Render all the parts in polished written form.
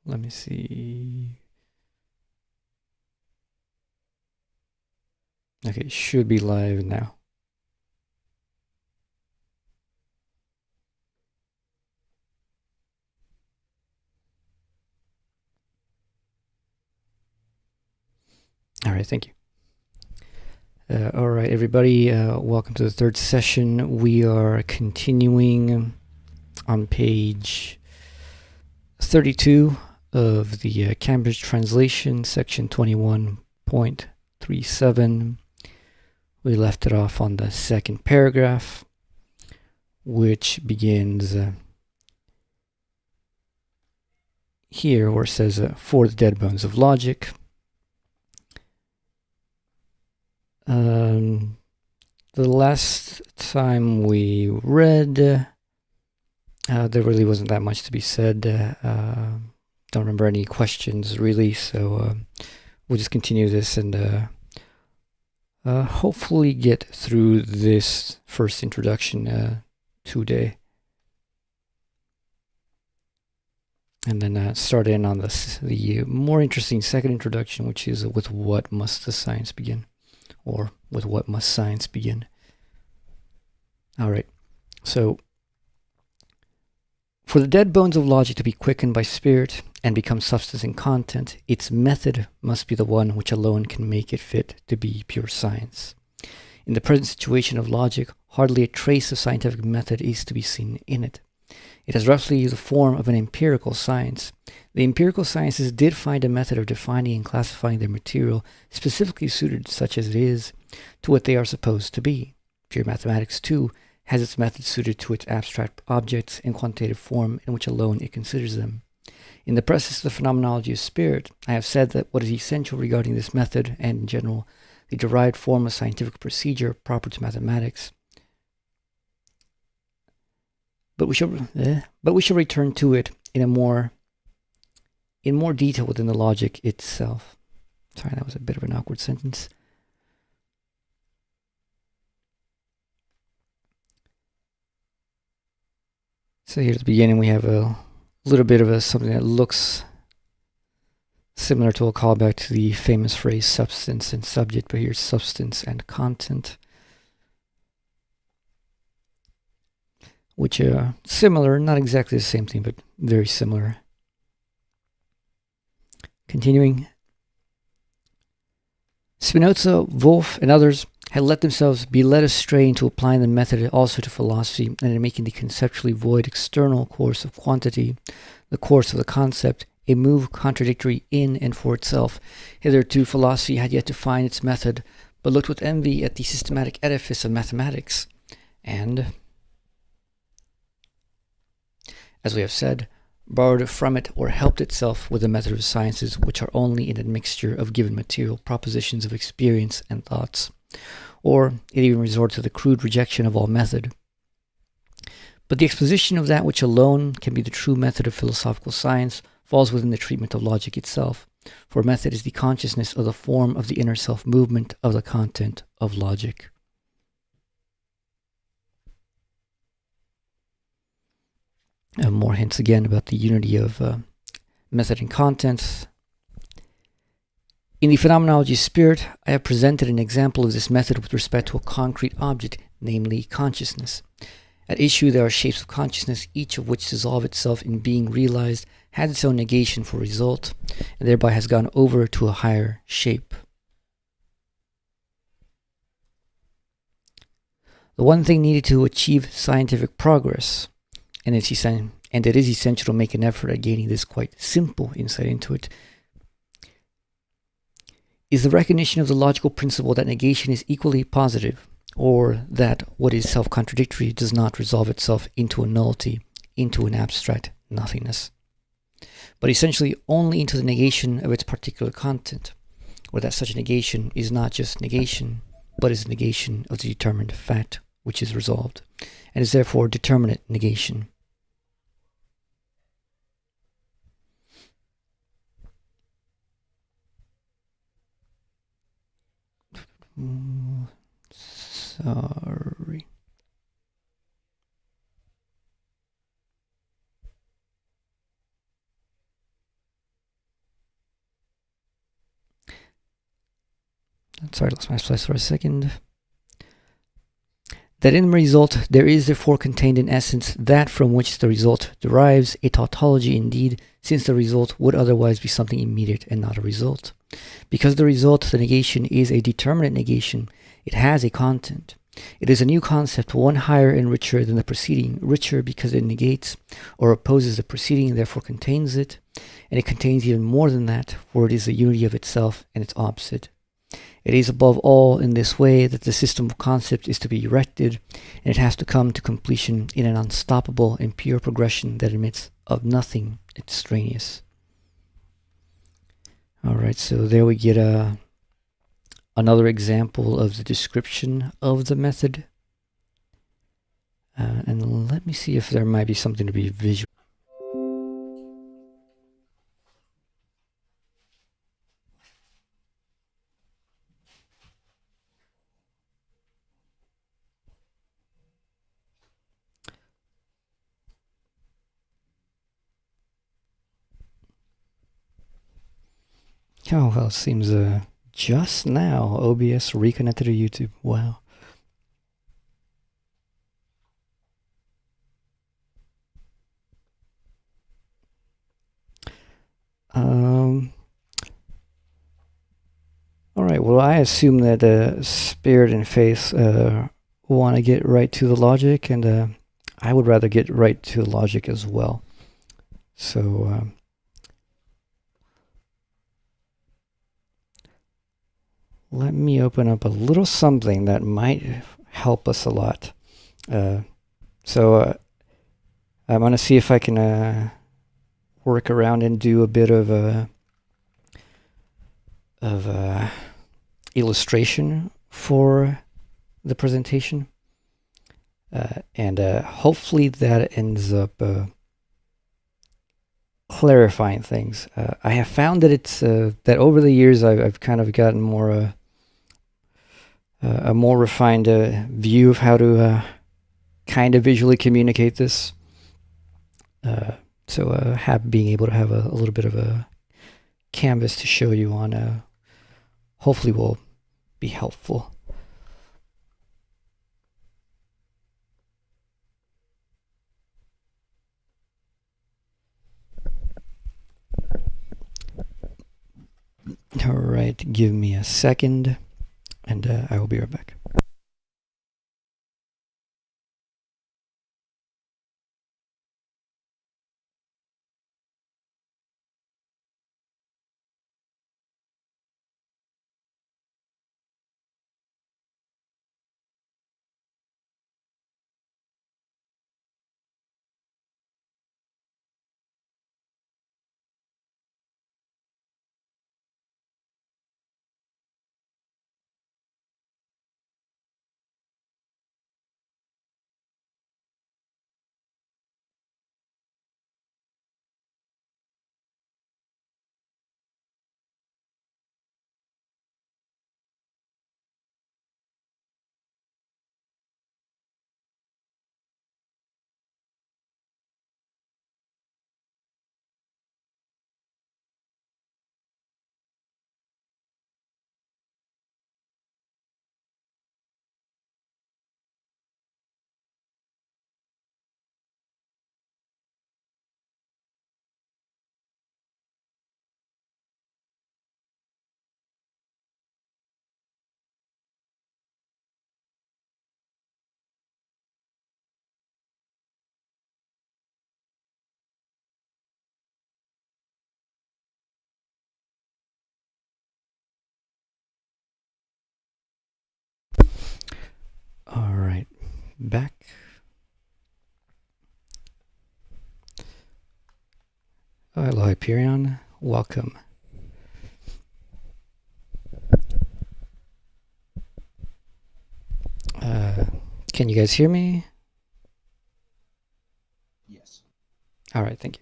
Let me see. Okay, should be live now. All right, thank you. All right, everybody, welcome to the third session. We are continuing on page 32 of the Cambridge Translation, section 21.37. We left it off on the second paragraph, which begins here, where it says, for the dead bones of logic. The last time we read, there really wasn't that much to be said. Don't remember any questions really, so we'll just continue this and hopefully get through this first introduction today. And then start in on the more interesting second introduction, which is with what must the science begin? Or with what must science begin? All right, so for the dead bones of logic to be quickened by spirit and become substance and content, its method must be the one which alone can make it fit to be pure science. In the present situation of logic, hardly a trace of scientific method is to be seen in it. It has roughly the form of an empirical science. The empirical sciences did find a method of defining and classifying their material specifically suited, such as it is, to what they are supposed to be. Pure mathematics, too, has its method suited to its abstract objects and quantitative form in which alone it considers them. In the preface to the Phenomenology of Spirit, I have said that what is essential regarding this method, and in general, the derived form of scientific procedure proper to mathematics, but we shall return to it in more detail within the logic itself. Sorry, that was a bit of an awkward sentence. So here at the beginning we have a little bit of something that looks similar to a callback to the famous phrase substance and subject, but here's substance and content, which are similar, not exactly the same thing, but very similar. Continuing, Spinoza, Wolff, and others had let themselves be led astray into applying the method also to philosophy, and in making the conceptually void external course of quantity, the course of the concept, a move contradictory in and for itself. Hitherto philosophy had yet to find its method, but looked with envy at the systematic edifice of mathematics, and, as we have said, borrowed from it or helped itself with the method of sciences which are only an admixture of given material propositions of experience and thoughts. Or it even resorts to the crude rejection of all method. But the exposition of that which alone can be the true method of philosophical science falls within the treatment of logic itself, for method is the consciousness of the form of the inner self-movement of the content of logic. More hints again about the unity of method and content. In the Phenomenology of Spirit, I have presented an example of this method with respect to a concrete object, namely consciousness. At issue there are shapes of consciousness, each of which dissolve itself in being realized, has its own negation for result, and thereby has gone over to a higher shape. The one thing needed to achieve scientific progress, and it is essential to make an effort at gaining this quite simple insight into it, is the recognition of the logical principle that negation is equally positive, or that what is self-contradictory does not resolve itself into a nullity, into an abstract nothingness, but essentially only into the negation of its particular content, or that such a negation is not just negation, but is negation of the determined fact which is resolved, and is therefore determinate negation. Sorry. Sorry, I lost my place for a second. That in the result there is therefore contained in essence that from which the result derives, a tautology indeed, since the result would otherwise be something immediate and not a result. Because the result, the negation, is a determinate negation, it has a content. It is a new concept, one higher and richer than the preceding, richer because it negates or opposes the preceding and therefore contains it, and it contains even more than that, for it is the unity of itself and its opposite. It is above all in this way that the system of concepts is to be erected, and it has to come to completion in an unstoppable and pure progression that admits of nothing extraneous. Alright, so there we get another example of the description of the method. And let me see if there might be something to be visual. Oh, well, it seems just now OBS reconnected to YouTube. Wow. All right, well, I assume that Spirit and Faith want to get right to the logic, and I would rather get right to the logic as well. So let me open up a little something that might help us a lot. So I'm going to see if I can work around and do a bit of illustration for the presentation. And hopefully that ends up clarifying things. I have found that it's that over the years I've kind of gotten more a more refined view of how to kind of visually communicate this. So being able to have a little bit of a canvas to show you on hopefully will be helpful. All right, give me a second, and I will be right back. All right, back. Hello, Hyperion. Welcome. Can you guys hear me? Yes. All right, thank you.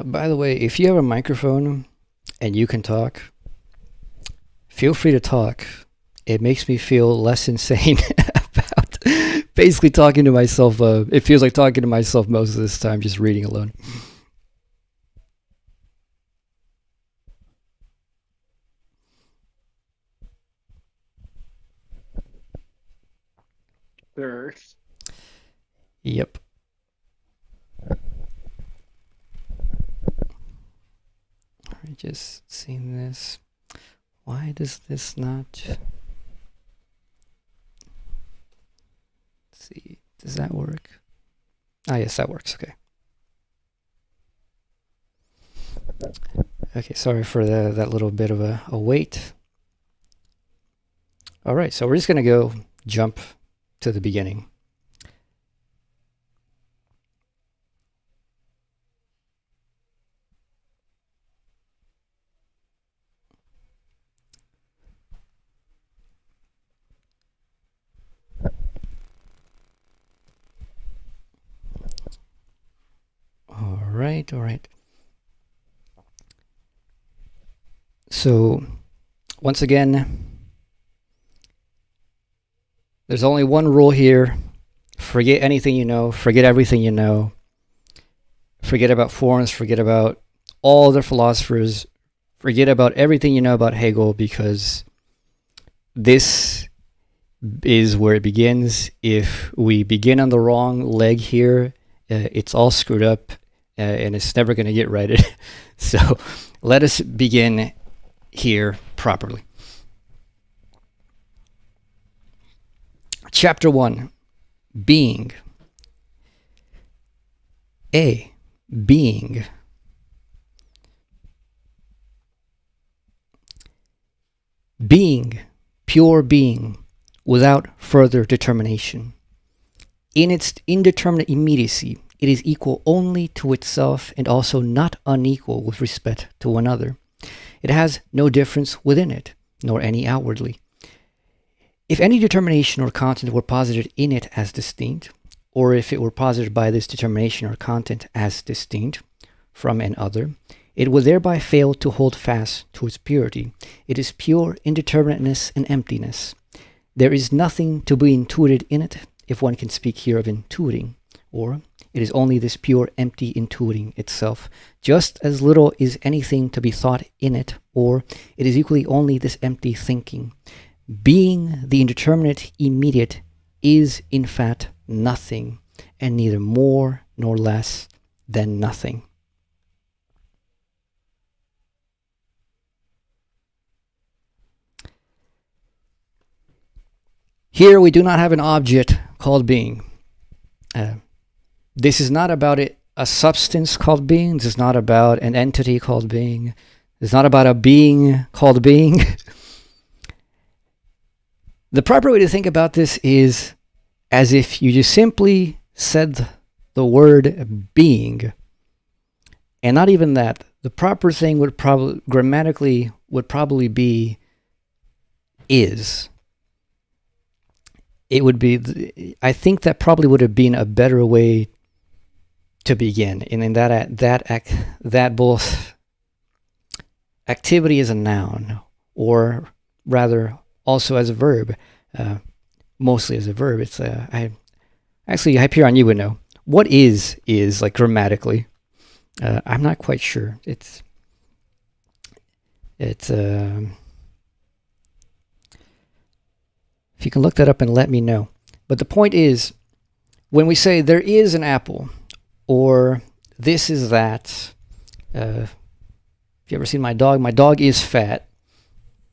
By the way, if you have a microphone and you can talk, feel free to talk. It makes me feel less insane about Basically talking to myself. It feels like talking to myself most of this time, just reading alone. Sure. Yep. Alright, just seeing this. Why does this not... Let's see. Does that work? Ah, yes, that works. Okay. Okay, sorry for that little bit of a wait. All right, so we're just going to go jump to the beginning. All right, all right. So, once again, there's only one rule here. Forget anything you know. Forget everything you know. Forget about forms. Forget about all other philosophers. Forget about everything you know about Hegel, because this is where it begins. If we begin on the wrong leg here, it's all screwed up and it's never going to get righted. So let us begin here properly. Chapter 1, Being. A. Being. Being, pure being, without further determination. In its indeterminate immediacy, it is equal only to itself and also not unequal with respect to another. It has no difference within it, nor any outwardly. If any determination or content were posited in it as distinct, or if it were posited by this determination or content as distinct from an other, it would thereby fail to hold fast to its purity. It is pure indeterminateness and emptiness. There is nothing to be intuited in it, if one can speak here of intuiting, or it is only this pure empty intuiting itself. Just as little is anything to be thought in it, or it is equally only this empty thinking. Being the indeterminate immediate is in fact nothing, and neither more nor less than nothing. Here we do not have an object called being. This is not about a substance called being. This is not about an entity called being. It's not about a being called being. The proper way to think about this is as if you just simply said the word being. And not even that. The proper thing would probably, grammatically, would probably be is. It would be, I think that probably would have been a better way to begin. And in that both activity is a noun, or rather also as a verb, mostly as a verb. It's actually Hyperion, you would know. What is like grammatically? I'm not quite sure. It's if you can look that up and let me know. But the point is, when we say there is an apple, or this is that, if you ever seen my dog is fat.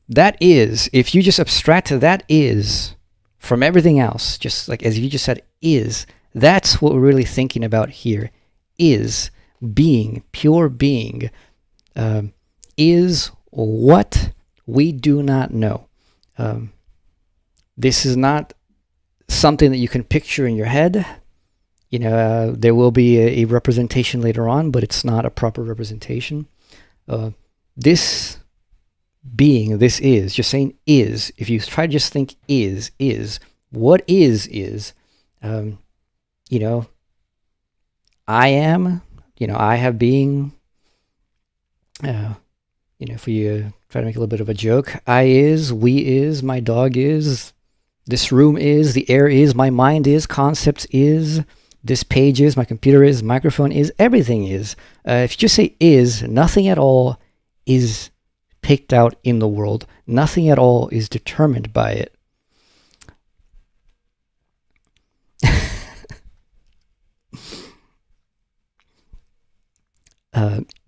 That is, if you just abstract that is from everything else, just like as you just said is, that's what we're really thinking about here. Is being, pure being, is what we do not know. This is not something that you can picture in your head. You know, there will be a representation later on, but it's not a proper representation. This being, this is, just saying is, if you try to just think is, what is, you know, I am, you know, I have being, you know, if we try to make a little bit of a joke, I is, we is, my dog is, This room is, the air is, my mind is, concepts is, this page is, my computer is, microphone is, everything is. If you just say is, nothing at all is picked out in the world. Nothing at all is determined by it.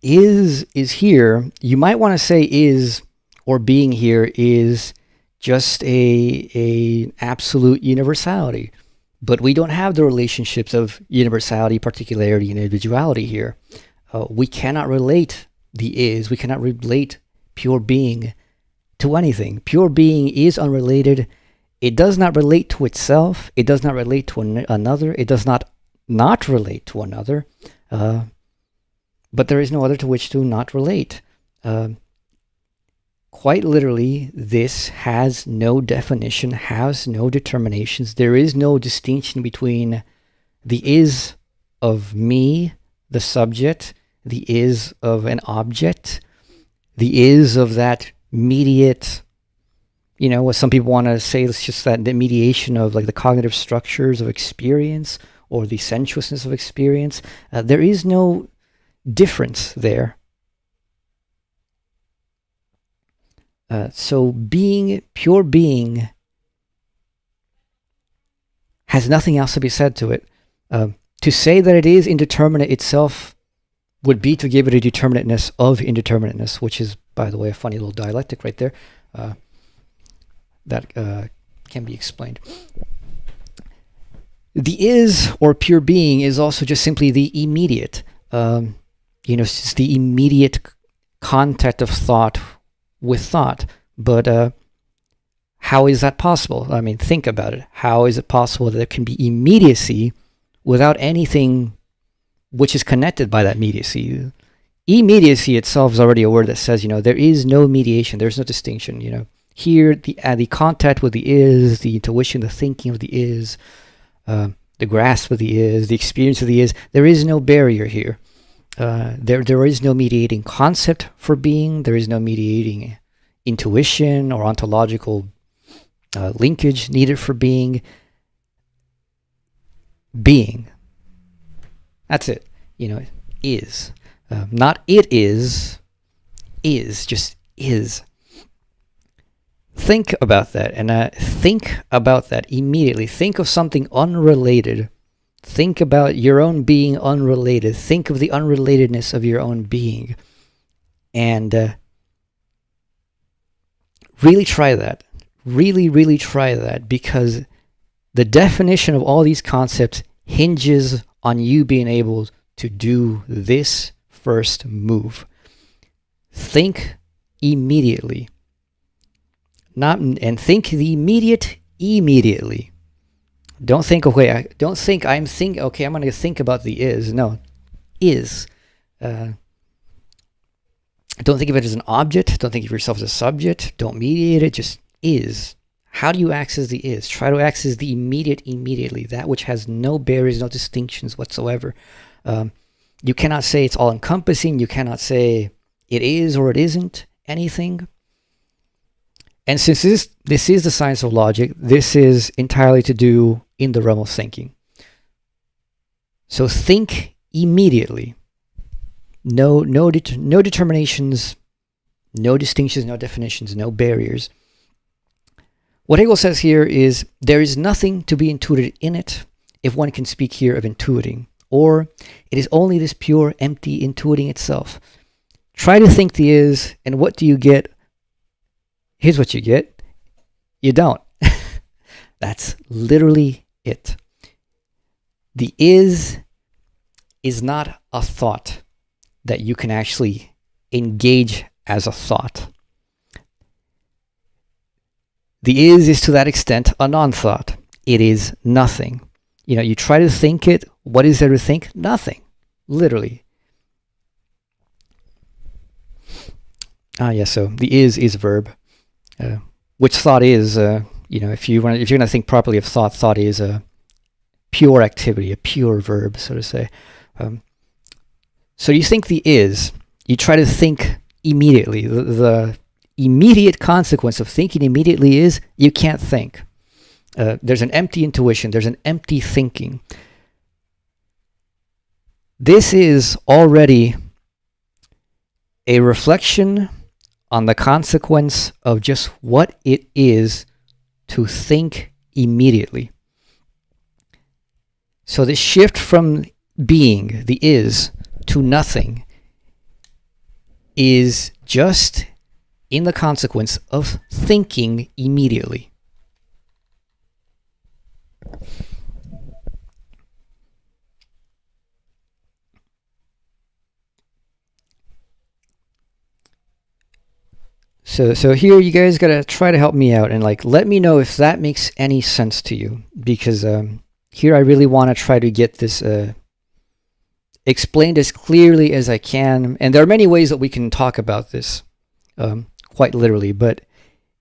Is here. You might want to say is, or being here is just a absolute universality. But we don't have the relationships of universality, particularity, and individuality here. We cannot relate the is. We cannot relate pure being to anything. Pure being is unrelated. It does not relate to itself. It does not relate to another. It does not relate to another. But there is no other to which to not relate. Quite literally, this has no definition, has no determinations. There is no distinction between the is of me, the subject, the is of an object, the is of that mediate, what some people want to say, it's just that the mediation of like the cognitive structures of experience or the sensuousness of experience. There is no difference there. So being, pure being, has nothing else to be said to it. To say that it is indeterminate itself would be to give it a determinateness of indeterminateness, which is, by the way, a funny little dialectic right there. That can be explained. The is, or pure being, is also just simply the immediate. It's just the immediate contact of thought with thought. But how is that possible? I mean, think about it. How is it possible that there can be immediacy without anything which is connected by that immediacy? Immediacy itself is already a word that says, there is no mediation, there's no distinction. Here, the contact with the is, the intuition, the thinking of the is, the grasp of the is, the experience of the is, there is no barrier here. There is no mediating concept for being. There is no mediating intuition or ontological linkage needed for being. Being. That's it. Is. Not it is, just is. Think about that, and think about that immediately. Think of something unrelated. Think about your own being unrelated. Think of the unrelatedness of your own being. And really try that. Really, really try that, because the definition of all these concepts hinges on you being able to do this first move. Think immediately. And think the immediate immediately. Don't think, okay, I'm going to think about the is. No, is. Don't think of it as an object. Don't think of yourself as a subject. Don't mediate it. Just is. How do you access the is? Try to access the immediate immediately, that which has no barriers, no distinctions whatsoever. You cannot say it's all-encompassing. You cannot say it is or it isn't anything. And since this is the science of logic, this is entirely to do in the realm of thinking. So think immediately. No determinations, no distinctions, no definitions, no barriers. What Hegel says here is, there is nothing to be intuited in it, if one can speak here of intuiting, or it is only this pure, empty intuiting itself. Try to think the is, and what do you get? Here's what you get. You don't. That's literally it. The is not a thought that you can actually engage as a thought. The is to that extent a non-thought. It is nothing. You try to think it. What is there to think? Nothing. Literally. Yes, so the is a verb. Which thought is, if you're going to think properly of thought is a pure activity, a pure verb, so to say. So you think the is, you try to think immediately. The immediate consequence of thinking immediately is you can't think. There's an empty intuition. There's an empty thinking. This is already a reflection on the consequence of just what it is to think immediately. So the shift from being, the is, to nothing is just in the consequence of thinking immediately. So here you guys gotta try to help me out and like let me know if that makes any sense to you, because here I really want to try to get this explained as clearly as I can. And there are many ways that we can talk about this, quite literally, but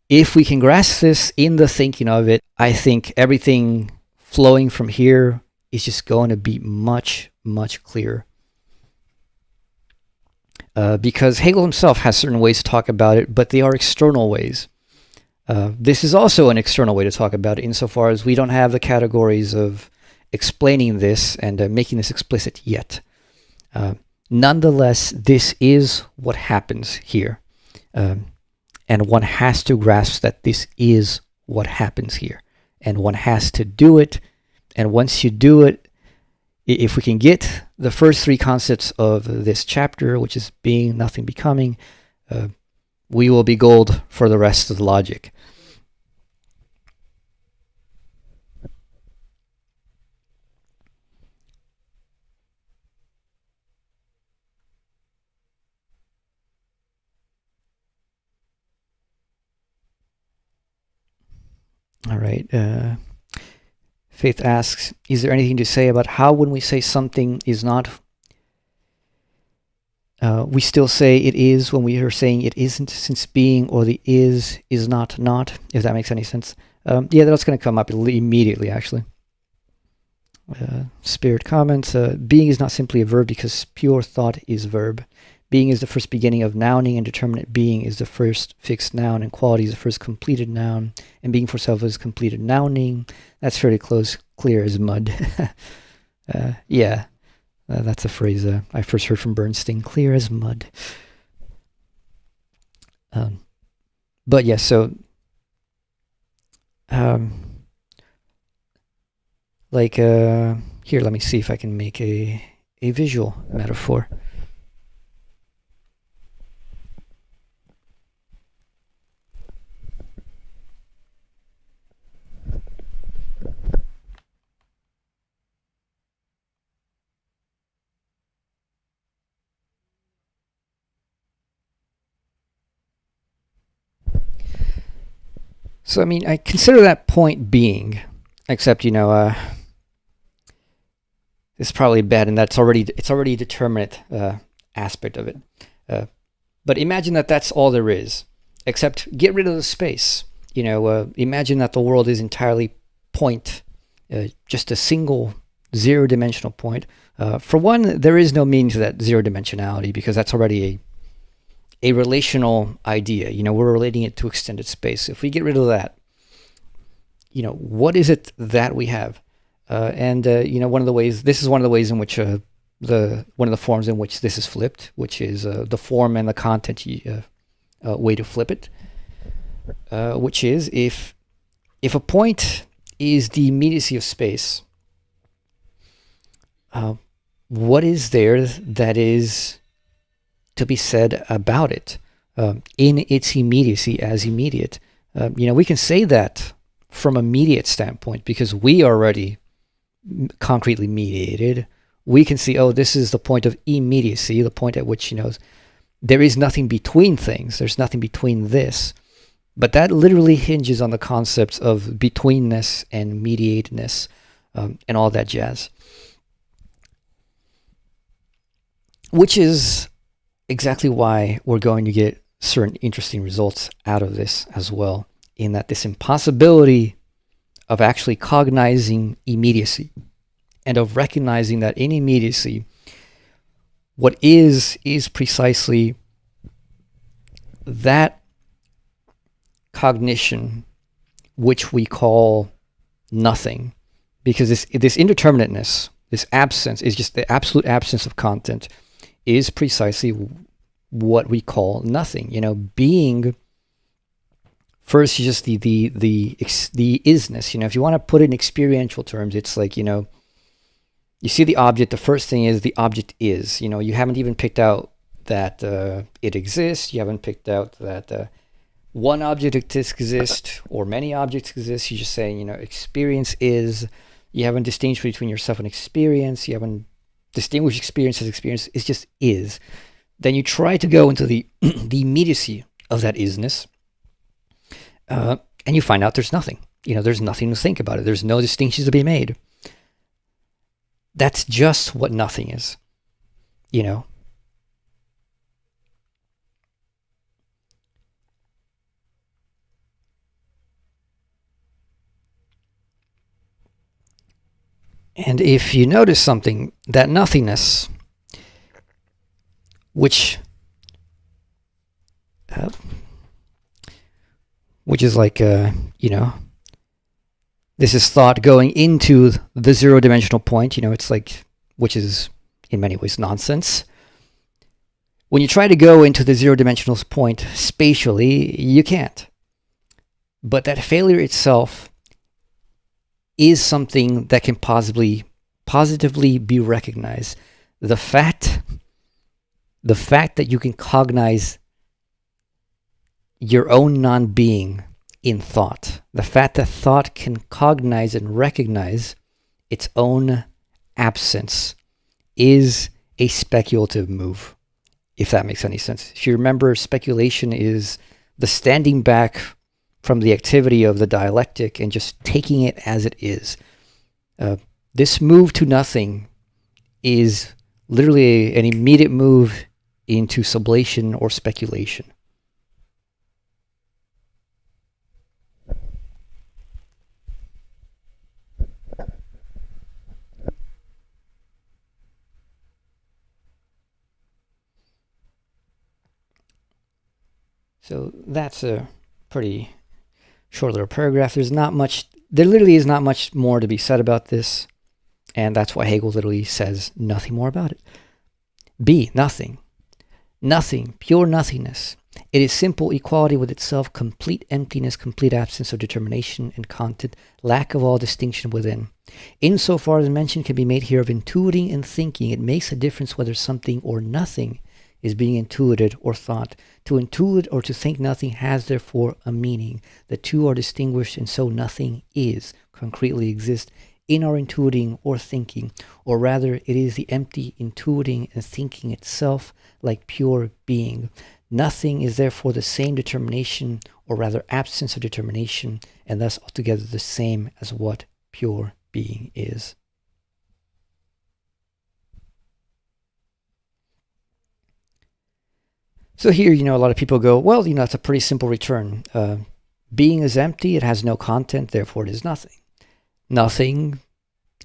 if we can grasp this in the thinking of it, I think everything flowing from here is just going to be much, much clearer. Because Hegel himself has certain ways to talk about it, but they are external ways. This is also an external way to talk about it, insofar as we don't have the categories of explaining this and making this explicit yet. Nonetheless, this is what happens here. And one has to grasp that this is what happens here. And one has to do it. And once you do it, if we can get the first three concepts of this chapter, which is being, nothing, becoming, we will be gold for the rest of the logic. All right. Faith asks, is there anything to say about how when we say something is not, we still say it is when we are saying it isn't, since being or the is not, if that makes any sense. Yeah, that's going to come up immediately, actually. Spirit comments, being is not simply a verb because pure thought is verb. Being is the first beginning of nouning, and determinate being is the first fixed noun, and quality is the first completed noun, and being for self is completed nouning. That's fairly close, clear as mud. Yeah, that's a phrase I first heard from Bernstein, clear as mud. But yes, so here, let me see if I can make a visual metaphor. So, I mean, I consider that point being, except, it's probably bad, and it's already a determinate aspect of it. But imagine that that's all there is, except get rid of the space. Imagine that the world is entirely point, just a single zero-dimensional point. For one, there is no meaning to that zero-dimensionality, because that's already a relational idea. We're relating it to extended space. If we get rid of that, what is it that we have? One of the ways, this is one of the ways in which one of the forms in which this is flipped, which is the form and the content way to flip it, which is if a point is the immediacy of space, what is there that is to be said about it in its immediacy as immediate? We can say that from a mediate standpoint because we are already concretely mediated. We can see, this is the point of immediacy, the point at which, there is nothing between things. There's nothing between this. But that literally hinges on the concepts of betweenness and mediatedness and all that jazz. Which is exactly why we're going to get certain interesting results out of this as well, in that this impossibility of actually cognizing immediacy and of recognizing that in immediacy, what is precisely that cognition which we call nothing, because this indeterminateness, this absence, is just the absolute absence of content, is precisely what we call nothing. Being first is just the isness. If you want to put it in experiential terms, it's like, you see the object. The first thing is the object is. You haven't even picked out that it exists. You haven't picked out that one object exists or many objects exist. You're just saying, experience is. You haven't distinguished between yourself and experience. You haven't distinguished experience as experience. It's just is. Then you try to go into the the immediacy of that isness, and you find out there's nothing. There's nothing to think about it. There's no distinctions to be made. That's just what nothing is. And if you notice something, that nothingness, which is like, this is thought going into the zero-dimensional point, it's like, which is in many ways nonsense. When you try to go into the zero-dimensional point spatially, you can't. But that failure itself is something that can positively be recognized. The fact that you can cognize your own non-being in thought, the fact that thought can cognize and recognize its own absence, is a speculative move, if that makes any sense. If you remember, speculation is the standing back from the activity of the dialectic and just taking it as it is. This move to nothing is literally an immediate move into sublation or speculation. So that's a pretty short little paragraph. There literally is not much more to be said about this, and that's why Hegel literally says nothing more about it. Be nothing. Nothing, pure nothingness. It is simple equality with itself, complete emptiness, complete absence of determination and content, lack of all distinction within. Insofar as mention can be made here of intuiting and thinking, it makes a difference whether something or nothing is being intuited or thought. To intuit or to think nothing has therefore a meaning. The two are distinguished, and so nothing is, concretely exist in our intuiting or thinking, or rather it is the empty intuiting and thinking itself, like pure being. Nothing is therefore the same determination, or rather absence of determination, and thus altogether the same as what pure being is. So here, a lot of people go, well, it's a pretty simple return. Being is empty, it has no content, therefore it is nothing. Nothing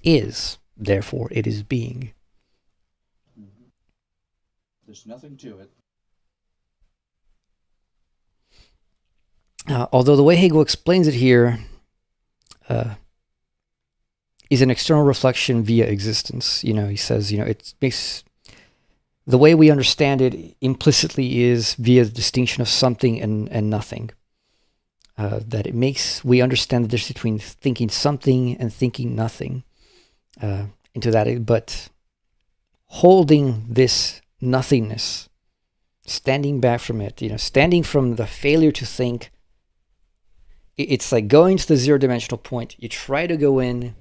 is, therefore it is being. There's nothing to it. Although the way Hegel explains it here is an external reflection via existence. He says, it makes... The way we understand it implicitly is via the distinction of something and nothing. That it makes... We understand the difference between thinking something and thinking nothing. Into that, but holding this nothingness, standing back from it, standing from the failure to think, it's like going to the zero-dimensional point. You try to go in.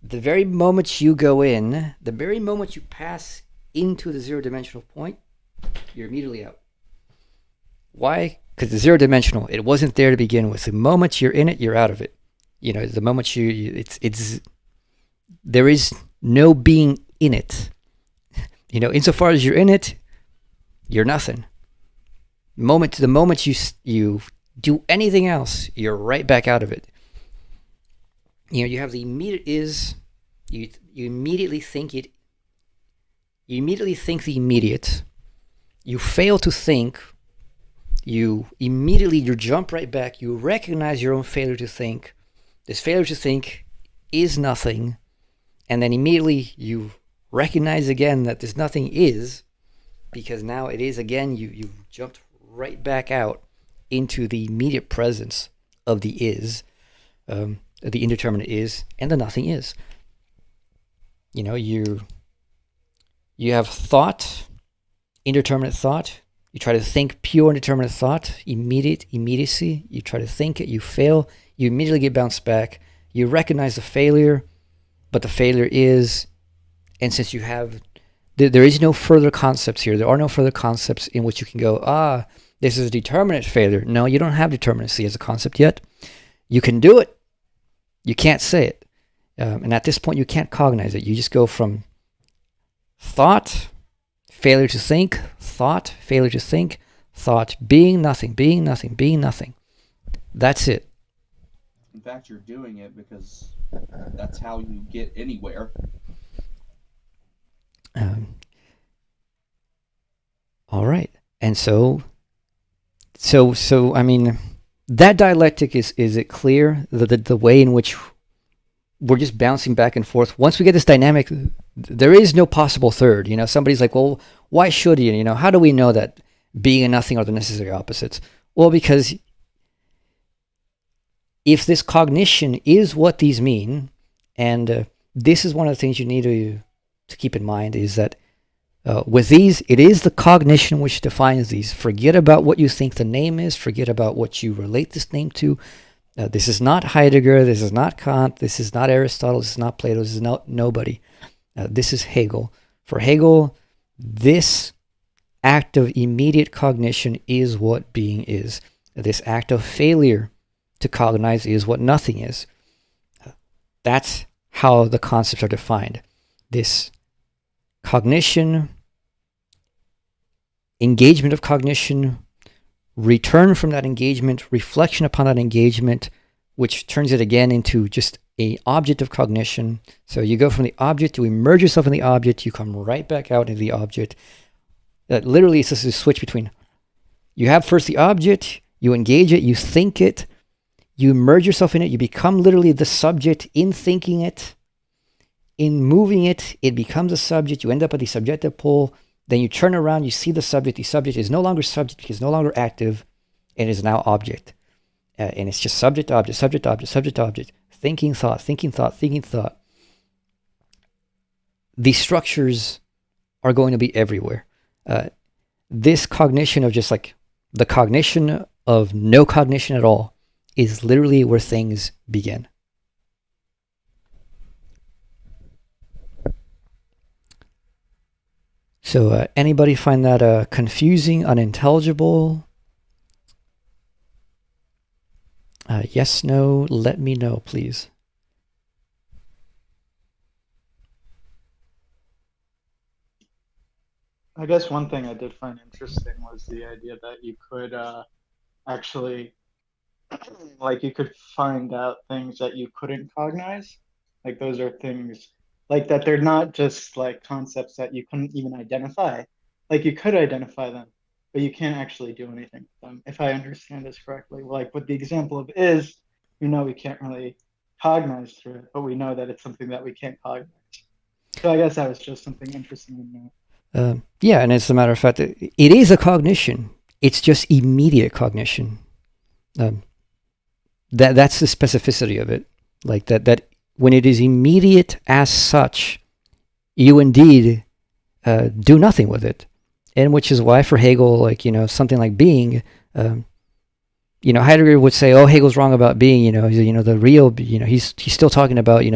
The very moment you go in, the very moment you pass into the zero-dimensional point, you're immediately out. Why? Because the zero-dimensional, it wasn't there to begin with. The moment you're in it, you're out of it. The moment there is no being in it. Insofar as you're in it, you're nothing. The moment you do anything else, you're right back out of it. You have the immediate is, you immediately think it. You immediately think the immediate. You fail to think. You jump right back. You recognize your own failure to think. This failure to think is nothing, and then immediately you recognize again that this nothing is, because now it is again, you jumped right back out into the immediate presence of the is, the indeterminate is, and the nothing is. You have thought, indeterminate thought. You try to think pure indeterminate thought, immediacy. You try to think it, you fail, you immediately get bounced back. You recognize the failure, but the failure is, and since you have, there is no further concepts here. There are no further concepts in which you can go, this is a determinate failure. No, you don't have determinacy as a concept yet. You can do it. You can't say it. And at this point, you can't cognize it. You just go from thought, failure to think, thought, failure to think, thought, being, nothing, being, nothing, being, nothing. That's it. In fact, you're doing it because that's how you get anywhere. All right. And so I mean, that dialectic is it clear? The way in which we're just bouncing back and forth. Once we get this dynamic, there is no possible third. Somebody's like, well, why should you? How do we know that being and nothing are the necessary opposites? Well, because if this cognition is what these mean, and this is one of the things you need to keep in mind, is that with these, it is the cognition which defines these. Forget about what you think the name is. Forget about what you relate this name to. This is not Heidegger. This is not Kant. This is not Aristotle. This is not Plato. This is nobody. This is Hegel. For Hegel, this act of immediate cognition is what being is. This act of failure to cognize is what nothing is. That's how the concepts are defined. This cognition, engagement of cognition, return from that engagement, reflection upon that engagement, which turns it again into just an object of cognition. So you go from the object, you immerse yourself in the object, you come right back out into the object. Literally, it's just a switch between, you have first the object, you engage it, you think it, you immerse yourself in it, you become literally the subject in thinking it. In moving it, it becomes a subject, you end up at the subjective pole, then you turn around, you see the subject is no longer subject because it's no longer active, and is now object. And it's just subject, object, subject, object, subject, object, thinking, thought, thinking, thought, thinking, thought. These structures are going to be everywhere. This cognition of just like the cognition of no cognition at all is literally where things begin. So anybody find that confusing, unintelligible? Yes, no, let me know, please. I guess one thing I did find interesting was the idea that you could actually, like, you could find out things that you couldn't cognize. Like, those are things like that. They're not just like concepts that you couldn't even identify. Like, you could identify them, but you can't actually do anything with them, if I understand this correctly. Like with the example of is, we can't really cognize through it, but we know that it's something that we can't cognize. So I guess that was just something interesting to know. Yeah, and as a matter of fact, it is a cognition. It's just immediate cognition. That's the specificity of it. Like that when it is immediate as such, you indeed do nothing with it. And which is why for Hegel, like, something like being, Heidegger would say, oh, Hegel's wrong about being, the real, he's still talking about,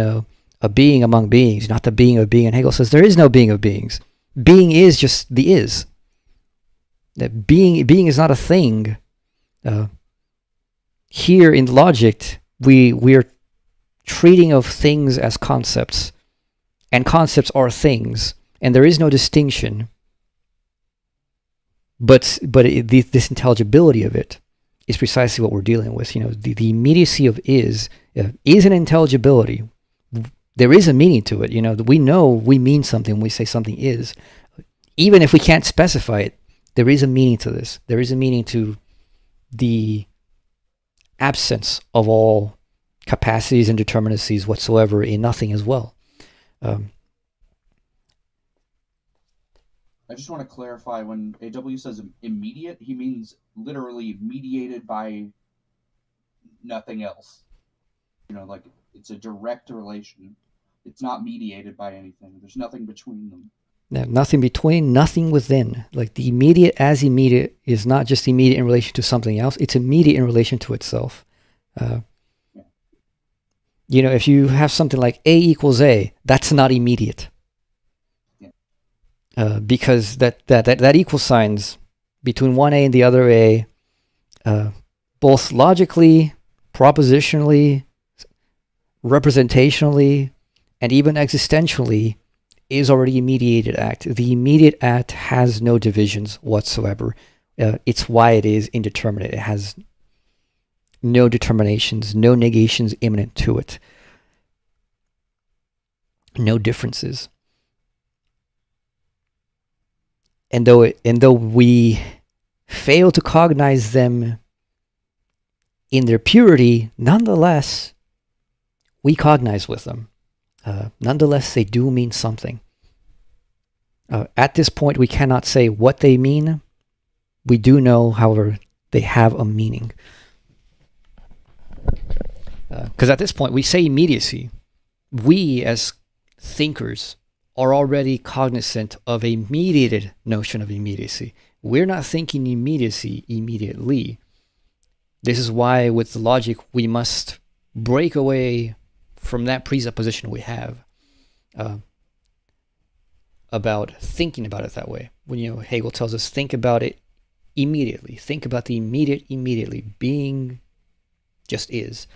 a being among beings, not the being of being. And Hegel says there is no being of beings. Being is just the is. That being is not a thing. Here in logic, we're treating of things as concepts, and concepts are things, and there is no distinction. But this intelligibility of it is precisely what we're dealing with. The immediacy of is an intelligibility. There is a meaning to it. We know we mean something when we say something is. Even if we can't specify it, there is a meaning to this. There is a meaning to the absence of all capacities and determinacies whatsoever in nothing as well. I just want to clarify, when AW says immediate, he means literally mediated by nothing else. Like it's a direct relation. It's not mediated by anything. There's nothing between them. Now, nothing between, nothing within. Like the immediate as immediate is not just immediate in relation to something else, it's immediate in relation to itself. If you have something like A equals A, that's not immediate. Because that equal signs between one A and the other A, both logically, propositionally, representationally, and even existentially, is already a mediated act. The immediate act has no divisions whatsoever. It's why it is indeterminate. It has no determinations, no negations imminent to it, no differences. And though we fail to cognize them in their purity, nonetheless, we cognize with them. Nonetheless, they do mean something. At this point, we cannot say what they mean. We do know, however, they have a meaning. Because at this point, we say immediacy. We, as thinkers, are already cognizant of a mediated notion of immediacy. We're not thinking immediacy immediately. This is why, with logic, we must break away from that presupposition we have about thinking about it that way. When Hegel tells us, think about it immediately. Think about the immediate immediately. Being just is.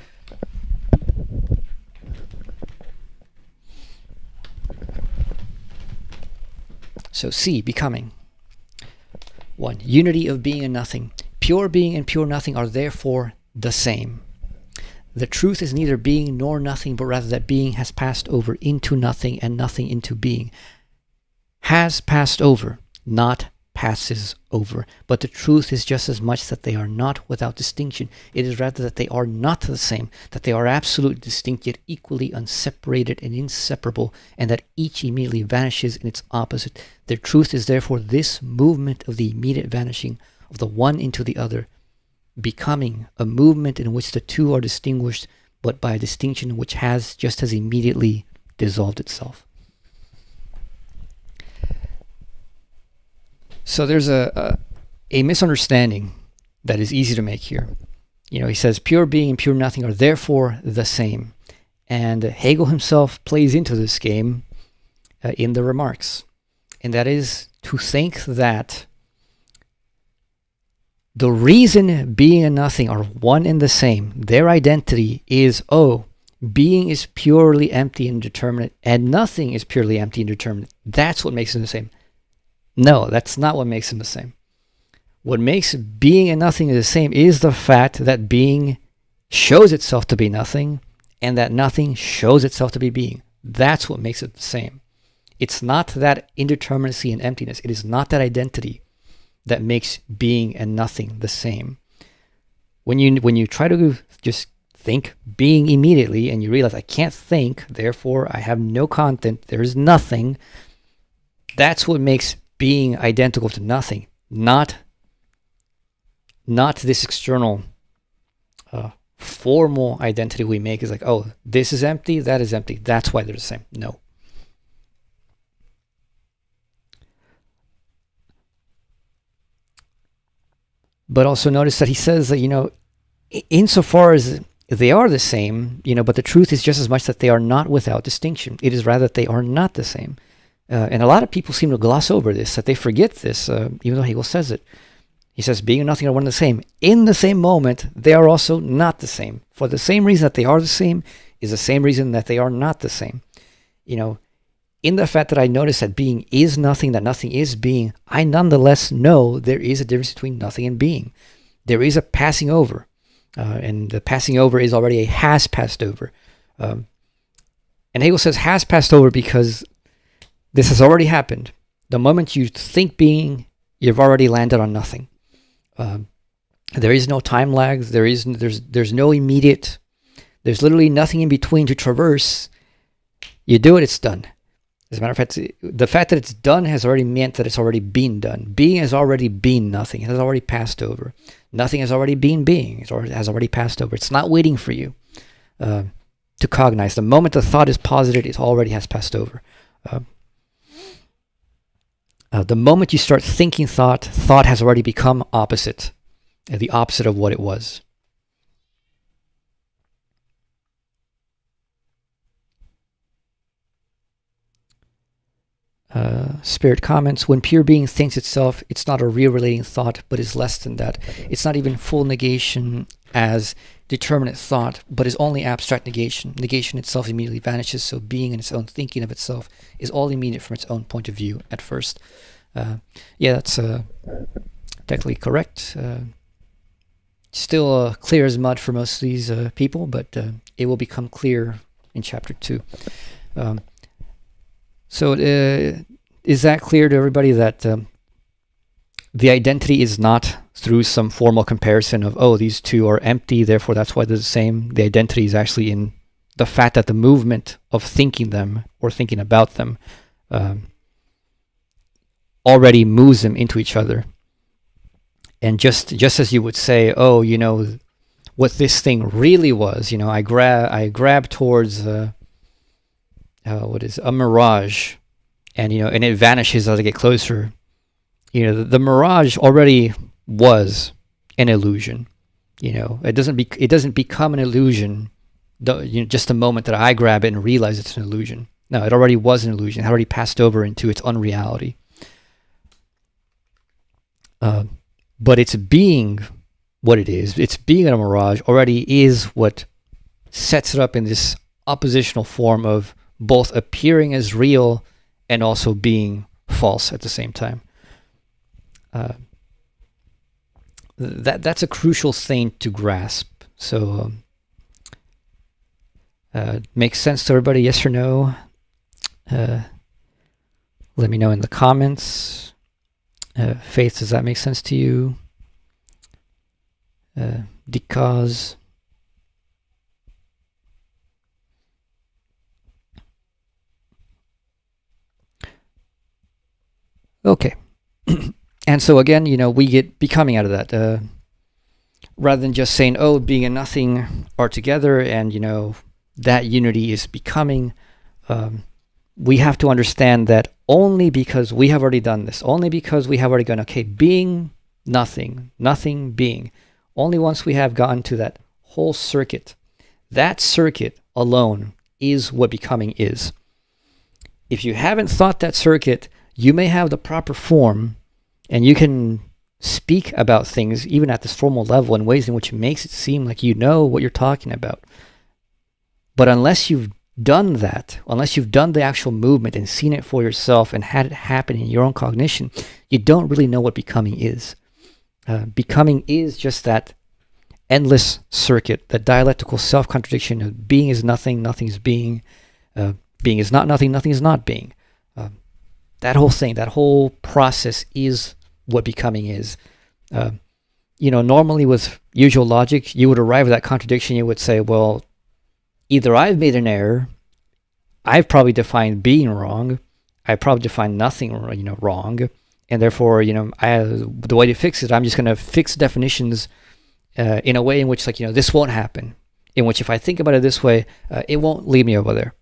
So C, becoming. 1. Unity of being and nothing. Pure being and pure nothing are therefore the same. The truth is neither being nor nothing, but rather that being has passed over into nothing and nothing into being. Has passed over, not passes over. But the truth is just as much that they are not without distinction. It is rather that they are not the same, that they are absolutely distinct, yet equally unseparated and inseparable, and that each immediately vanishes in its opposite. Their truth is therefore this movement of the immediate vanishing of the one into the other, becoming a movement in which the two are distinguished, but by a distinction which has just as immediately dissolved itself. So there's a misunderstanding that is easy to make here. He says pure being and pure nothing are therefore the same. And Hegel himself plays into this game in the remarks. And that is to think that the reason being and nothing are one and the same, their identity is, being is purely empty and indeterminate, and nothing is purely empty and indeterminate. That's what makes them the same. No, that's not what makes them the same. What makes being and nothing the same is the fact that being shows itself to be nothing, and that nothing shows itself to be being. That's what makes it the same. It's not that indeterminacy and emptiness. It is not that identity that makes being and nothing the same. When you try to just think being immediately and you realize I can't think, therefore I have no content, there is nothing, that's what makes being identical to nothing, not this external formal identity we make is like, this is empty, that is empty, that's why they're the same. No. But also notice that he says that, insofar as they are the same, but the truth is just as much that they are not without distinction. It is rather that they are not the same. And a lot of people seem to gloss over this, that they forget this, even though Hegel says it. He says being and nothing are one and the same. In the same moment, they are also not the same. For the same reason that they are the same is the same reason that they are not the same. In the fact that I notice that being is nothing, that nothing is being, I nonetheless know there is a difference between nothing and being. There is a passing over. And the passing over is already a has passed over. And Hegel says has passed over because this has already happened. The moment you think being, you've already landed on nothing. There is no time lag. There's no immediate There's literally nothing in between to traverse. You do it, it's done. As a matter of fact, the fact that it's done has already meant that it's already been done. Being has already been nothing. It has already passed over. Nothing has already been being. It has already passed over. It's not waiting for you to cognize. The moment the thought is posited, it already has passed over. The moment you start thinking thought has already become opposite, the opposite of what it was. Spirit comments, when pure being thinks itself, it's not a real relating thought, but is less than that. It's not even full negation as determinate thought, but is only abstract negation. Negation itself immediately vanishes, so being and its own thinking of itself is all immediate from its own point of view at first. Yeah, that's technically correct. Still clear as mud for most of these people, but it will become clear in chapter 2. So is that clear to everybody that the identity is not through some formal comparison of, oh, these two are empty, therefore that's why they're the same? The identity is actually in the fact that the movement of thinking them or thinking about them already moves them into each other. And just as you would say, oh, you know, what this thing really was, you know, I grab towards what is a mirage, and you know, and it vanishes as I get closer. You know, the mirage already was an illusion. You know, it doesn't become an illusion just the moment that I grab it and realize it's an illusion. No, it already was an illusion. It had already passed over into its unreality. But its being what it is, its being a mirage already is what sets it up in this oppositional form of both appearing as real and also being false at the same time. That's a crucial thing to grasp. So, makes sense to everybody? Yes or no? Let me know in the comments. Faith, does that make sense to you? Because okay. And so again, you know, we get becoming out of that. Rather than just saying, oh, being and nothing are together and, you know, that unity is becoming, we have to understand that only because we have already done this, only because we have already gone, okay, being, nothing, nothing, being. Only once we have gotten to that whole circuit, that circuit alone is what becoming is. If you haven't thought that circuit, you may have the proper form, and you can speak about things even at this formal level in ways in which it makes it seem like you know what you're talking about. But unless you've done that, unless you've done the actual movement and seen it for yourself and had it happen in your own cognition, you don't really know what becoming is. Becoming is just that endless circuit, that dialectical self-contradiction of being is nothing, nothing is being, being is not nothing, nothing is not being. That whole thing, that whole process is what becoming is. You know, normally with usual logic, you would arrive at that contradiction, you would say, well, either I've made an error, I've probably defined being wrong, I probably defined nothing, you know, wrong, and therefore, you know, the way to fix it, I'm just going to fix definitions in a way in which, like, you know, this won't happen. In which, if I think about it this way, it won't lead me over there.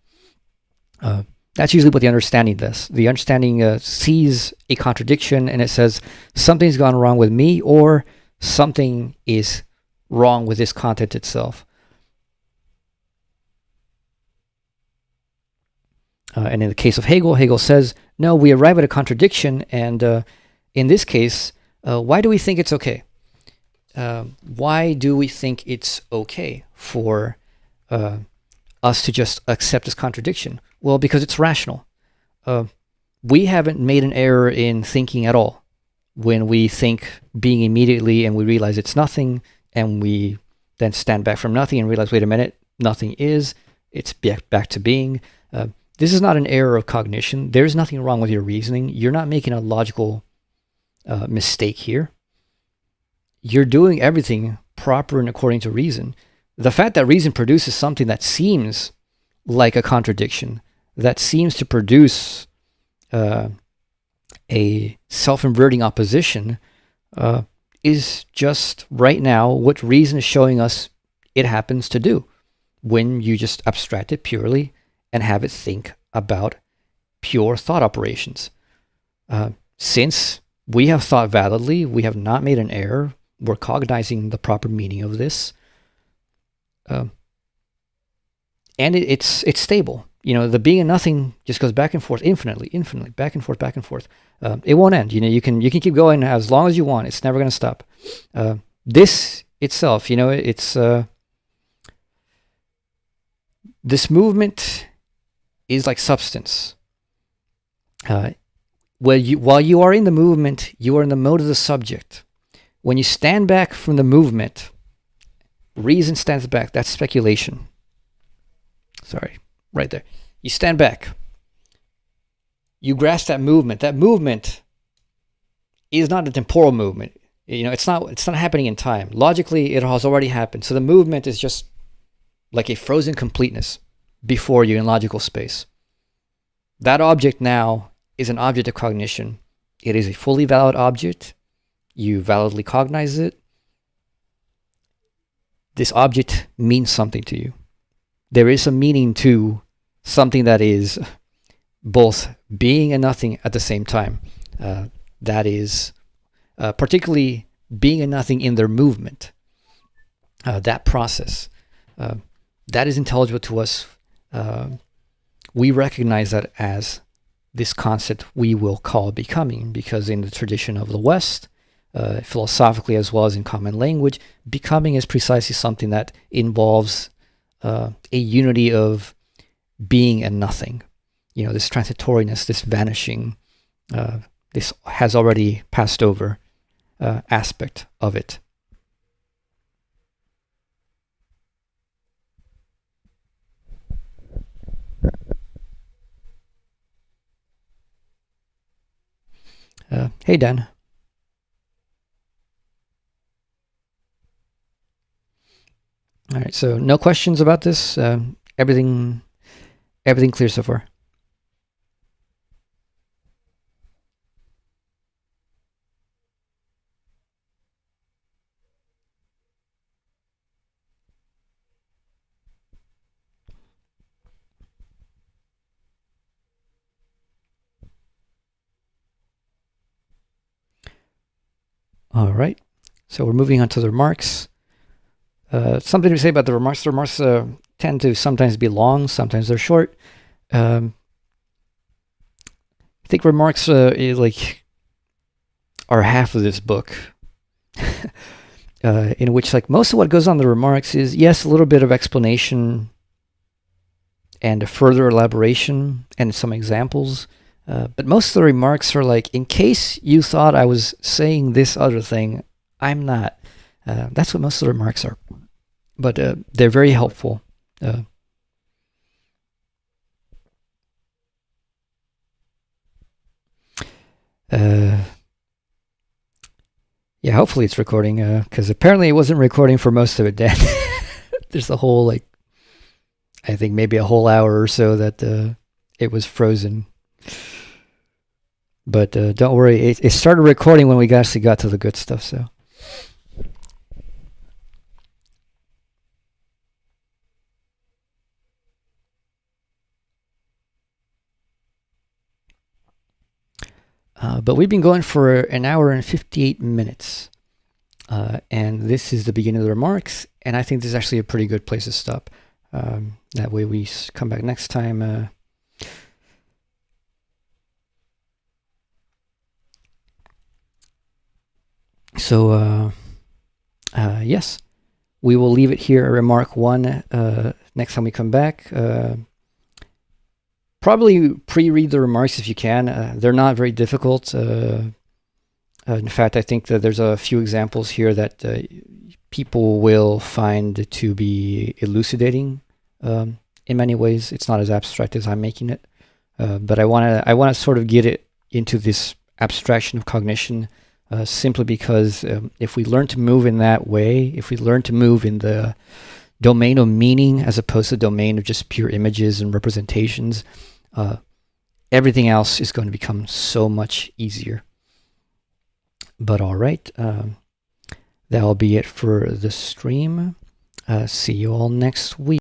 That's usually what the understanding does. The understanding sees a contradiction and it says something's gone wrong with me, or something is wrong with this content itself. And in the case of Hegel, Hegel says, no, we arrive at a contradiction, and in this case, why do we think it's okay? Why do we think it's okay for us to just accept this contradiction? Well, because it's rational. We haven't made an error in thinking at all. When we think being immediately and we realize it's nothing, and we then stand back from nothing and realize, wait a minute, nothing is, it's back to being. This is not an error of cognition. There's nothing wrong with your reasoning. You're not making a logical mistake here. You're doing everything proper and according to reason. the fact that reason produces something that seems like a contradiction, that seems to produce a self-inverting opposition, is just right now what reason is showing us it happens to do when you just abstract it purely and have it think about pure thought operations. Since we have thought validly, we have not made an error, we're cognizing the proper meaning of this, and it's stable. You know, the being and nothing just goes back and forth infinitely, back and forth. It won't end. You know, you can keep going as long as you want. It's never going to stop. This itself, you know, it's this movement is like substance. While you are in the movement, you are in the mode of the subject. When you stand back from the movement, reason stands back. That's speculation. Sorry, right there. You stand back. You grasp that movement. That movement is not a temporal movement. You know, it's not happening in time. Logically, it has already happened. So the movement is just like a frozen completeness before you in logical space. That object now is an object of cognition. It is a fully valid object. You validly cognize it. This object means something to you. There is a meaning to something that is both being and nothing at the same time. That is particularly being and nothing in their movement. That process. That is intelligible to us. We recognize that as this concept we will call becoming, because in the tradition of the West, philosophically as well as in common language, becoming is precisely something that involves a unity of being and nothing. You know, this transitoriness, this vanishing, this has already passed over aspect of it. Hey, Dan. All right, so no questions about this. Everything clear so far. All right, so we're moving on to the remarks. Something to say about the remarks. The remarks tend to sometimes be long, sometimes they're short. I think remarks are half of this book, in which like most of what goes on the remarks is, yes, a little bit of explanation and a further elaboration and some examples. But most of the remarks are like, in case you thought I was saying this other thing, I'm not. That's what most of the remarks are. But they're very helpful. Yeah, hopefully it's recording, because apparently it wasn't recording for most of it, Dan. There's a whole, I think maybe a whole hour or so that it was frozen. But don't worry, it started recording when we actually got to the good stuff, so. But we've been going for an hour and 58 minutes. And this is the beginning of the remarks, and I think this is actually a pretty good place to stop. That way we come back next time. Yes, we will leave it here at remark 1 next time we come back. Probably pre-read the remarks if you can. They're not very difficult. In fact, I think that there's a few examples here that people will find to be elucidating in many ways. It's not as abstract as I'm making it. But I want to sort of get it into this abstraction of cognition simply because if we learn to move in that way, if we learn to move in the domain of meaning as opposed to domain of just pure images and representations, everything else is going to become so much easier. But all right, that'll be it for the stream. See you all next week.